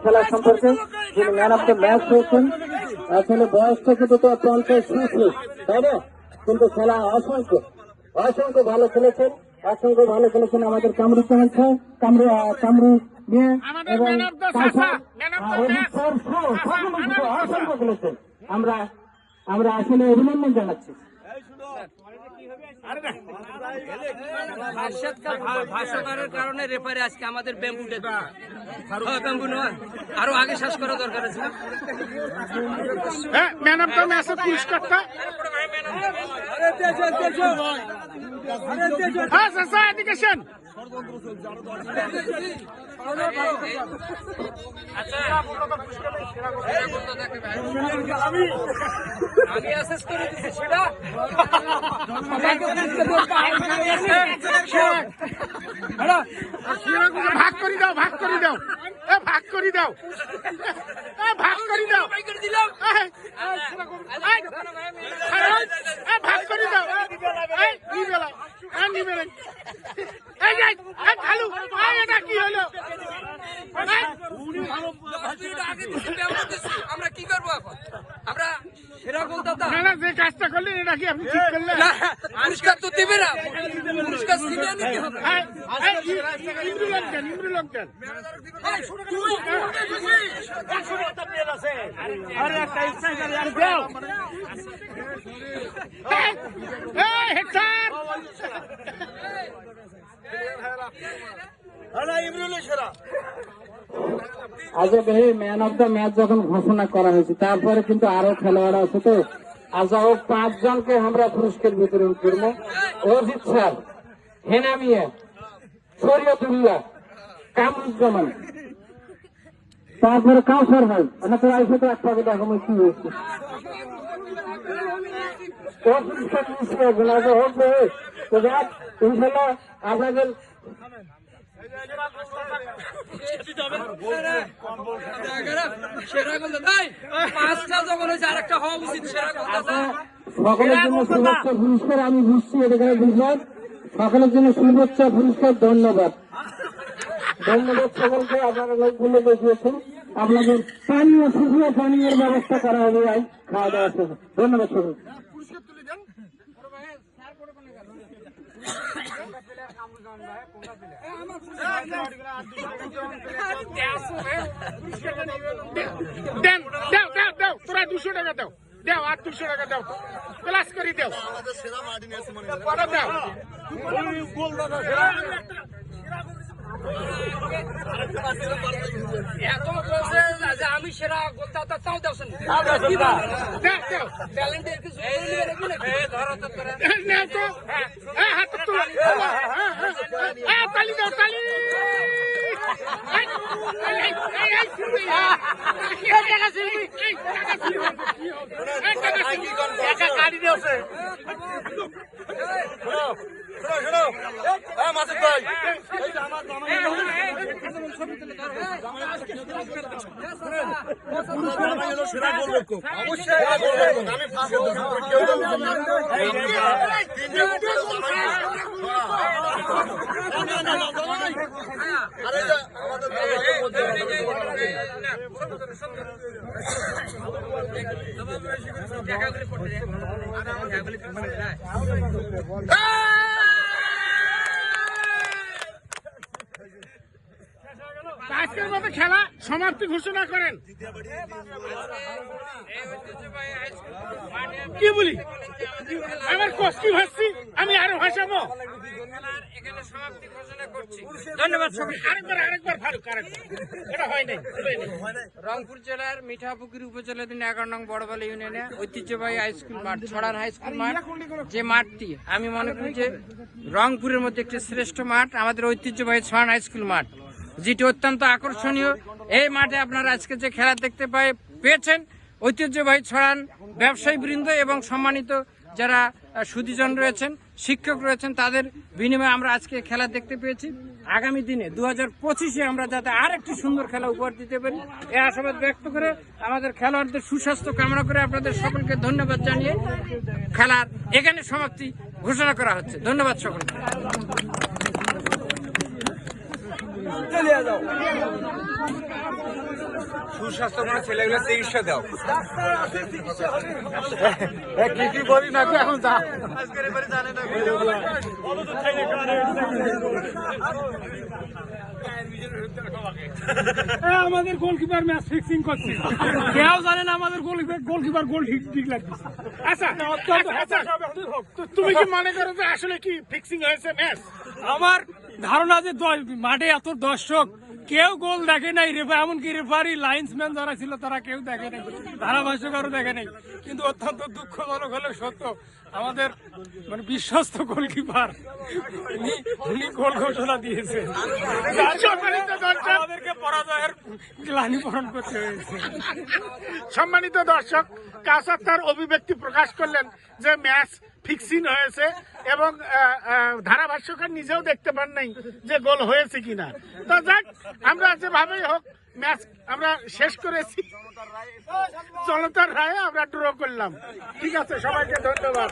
খেলা সম্পর্কে যিনি ম্যান অফ দ্য ম্যাচ হয়েছেন। আসলে বয়সটা কিন্তু তো 50-60, তাই না? কিন্তু খেলা অসংখ্য ভালো খেলেছেন, আমাদের কামরুজ্জামান স্যার, কামরু নিয়ে এবং অসংখ্য খেলেছেন। আমরা আসলে অভিনন্দন জানাচ্ছি। ভাষ্যকারের কারণে রেফারি আজকে আমাদের ব্যাম্বু নয়, আরো আগে শেষ করা দরকার আছে। ম্যান অফ দ্য ম্যাচের পুরস্কারটা আমি অ্যাসেস করে দিচ্ছি সেটা ভাগ করে দাও, ভাগ করে দাও, ভাগ করে দাও, ভাগ করে দাও, ভাগ করে দাও, ভালো। এটা কি হলো? আমরা কি করবো এখন? আমরা সেরকম না যে কাজটা করলেন এটা কি আপনি ঠিক করলেন? পুরস্কার তো দেবে না, পুরস্কার ছিনিয়ে নিতে হবে। আজব এই ম্যান অফ দ্য ম্যাচ যখন ঘোষণা করা হয়েছে, তারপরে কিন্তু আরো খেলোয়াড় আছে, তো আজব 5 জনকে আমরা পুরস্কার বিতরণ করবো। অজিত স্যার, হেনামিয়া, শরীয়তুল্লাহ, কামরুজ্জামান, তারপরে কাউসার ভাই। তো আইসে তো একটা কথা এখন কি হয়েছে ইনশাল্লাহ আপনাদের সকলের জন্য শুভেচ্ছা পুরস্কার। আমি বুঝছি এখানে বুঝলাম, সকলের জন্য শুভেচ্ছা পুরস্কার। ধন্যবাদ সকলকে। আপনারা লোকগুলো দেখিয়েছেন, আপনাদের শুকনো পানীয়ের ব্যবস্থা করা হবে খাওয়া দাওয়ার সাথে। ধন্যবাদ সকল। তোরা 200 টাকা দাও, দাও আর 200 টাকা দাও, ক্লাস করে দাও। এত বলছে যে আমি সেরা গোলদাতা, তাও দেওছেন গাড়ি দিয়েছে মাসুদ ভাই। আজকের মতো খেলা সমাপ্তি ঘোষণা করেন। কি বলি আমার কষ্টি ভাসছি, আমি আরো ভাসাবো। ধন্যবাদ। আরেকবার ফারুক, এটা হয় নাই। রংপুর জেলার মিঠাপুকুর উপজেলাধীন 11 নং বড়বালি ইউনিয়নে ঐতিহ্যবাহী হাই স্কুল মাঠ, ছড়ান হাই স্কুল মাঠ, যে মাঠটি আমি মনে করি যে রংপুরের মধ্যে একটি শ্রেষ্ঠ মাঠ, আমাদের ঐতিহ্যবাহী ছড়ান হাই স্কুল মাঠ, যেটি অত্যন্ত আকর্ষণীয়। এই মাঠে আপনারা আজকে যে খেলা দেখতে পেয়েছেন, ঐতিহ্যবাহী ছড়ান ব্যবসায়ী বৃন্দ এবং সম্মানিত যারা সুধীজন রয়েছেন, শিক্ষক রয়েছেন, তাদের বিনিময়ে আমরা আজকে খেলা দেখতে পেয়েছি। আগামী দিনে 2025-এ আমরা যাতে আরেকটি সুন্দর খেলা উপহার দিতে পারি, এই আশাবাদ ব্যক্ত করে আমাদের খেলোয়াড়দের সুস্বাস্থ্য কামনা করে আপনাদের সকলকে ধন্যবাদ জানিয়ে খেলার এখানে সমাপ্তি ঘোষণা করা হচ্ছে। ধন্যবাদ সকলকে। সুস্বাস্থ্যবান ছেলেগুলো চিকিৎসা দাও। কি বলি না এখন যা আমাদের গোলকিপার ম্যাচ ফিক্সিং করছে, কেউ জানে না আমাদের গোলকিপার গোল ঠিক লাগছে। আচ্ছা আচ্ছা, তুমি কি মনে করো যে আসলে কি ফিক্সিং হয়েছে ম্যাচ? আমার ধারণা যে মাঠে এত দর্শক কেউ গোল দেখে নাই, এমনকি রেফারি লাইন্সম্যান যারা ছিল তারা কেউ দেখে নাই, ধারাভাষ্যকারও দেখে নাই। কিন্তু অত্যন্ত দুঃখজনক হলে সত্য, আমাদের মানে বিশ্বস্ত গোলকিপার উনি গোল ঘোষণা দিয়েছে, আমাদেরকে পরাজয়ের গ্লানি বরণ করতে হয়েছে। সম্মানিত দর্শক, কাসার তার অভিব্যক্তি প্রকাশ করলেন যে ম্যাচ ফিক্সিং হয়েছে এবং ধারাভাষ্যকার নিজেও দেখতে পান নাই যে গোল হয়েছে কিনা। তো যাক, আমরা যেভাবেই হোক ম্যাচ আমরা শেষ করেছি, জনতার রায়ে আমরা ড্র করলাম। ঠিক আছে, সবাইকে ধন্যবাদ।